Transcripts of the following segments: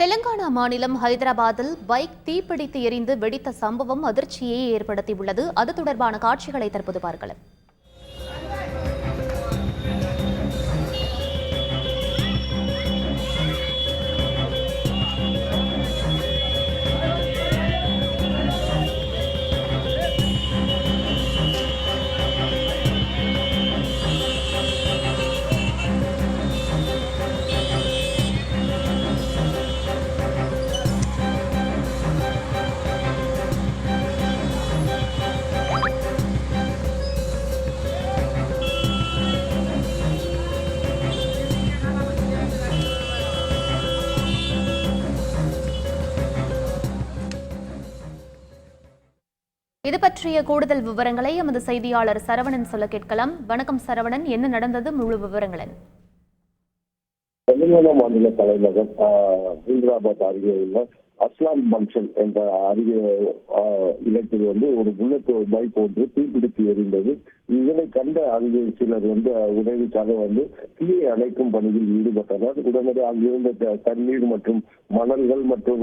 தெலங்கானா மாநிலம் ஹைதராபாத்தில் பைக் தீப்பிடித்து எரிந்து வெடித்த சம்பவம் அதிர்ச்சியை ஏற்படுத்தியுள்ளது. அது தொடர்பான காட்சிகளை தற்போது பார்க்கலாம். இது பற்றிய கூடுதல் விவரங்களை எமது செய்தியாளர் சரவணன் சொல்ல கேட்கலாம். வணக்கம் சரவணன், என்ன நடந்தது? முழு விவரங்கள். தெலுங்கானா மாநில தலைநகர் ஹைதராபாத் அருகே உள்ள அஸ்லாம் பங்கன் என்ற அருகே இடத்தில் ஒரு புல்லட் பைக் ஒன்று தீப்பிடித்து எரிந்தது. இதனை கண்ட அங்கு சிலர் உதவிக்காக தீயை அணைக்கும் பணியில் ஈடுபட்டனர். உடனடியாக அங்கிருந்த தண்ணீர் மற்றும் மணல்கள் மற்றும்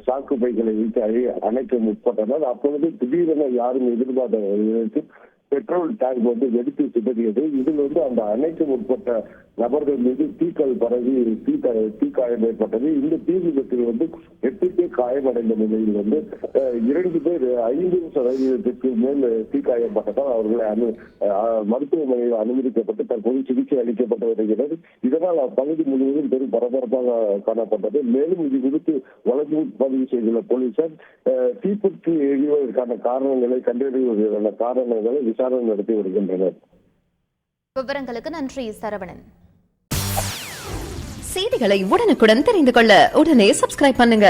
சாக்கு பைகளை வைத்து அணைக்க முற்பட்டனர். அப்பொழுது திடீரென யாரும் எதிர்பார்த்த பெட்ரோல் டேங்க் வெடித்து சிதறியது. இதில் அந்த அணைக்க முற்பட்ட நபர்கள் மீது தீக்கள் பரவி தீக்காயம் ஏற்பட்டது. இந்த தீ விபத்தில் 8 பேர் காயமடைந்த நிலையில் 2 பேர் 50% மேல் தீக்காயப்பட்டதால் அவர்களை மருத்துவமனையில் அனுமதிக்கப்பட்டு தற்போது சிகிச்சை அளிக்கப்பட்டு வருகிறது. இதனால் அப்பகுதி முழுவதும் பெரும் பரபரப்பாக காணப்பட்டது. மேலும் இது குறித்து வழக்கு பதிவு செய்துள்ள போலீசார் தீப்பற்றி எரிவதற்கான காரணங்களை கண்டறிவதற்கான காரணங்களை விசாரணை நடத்தி வருகின்றனர். விவரங்களுக்கு நன்றி சரவணன். செய்திகளை உடனுக்குடன் தெரிந்து கொள்ள உடனே சப்ஸ்கிரைப் பண்ணுங்க.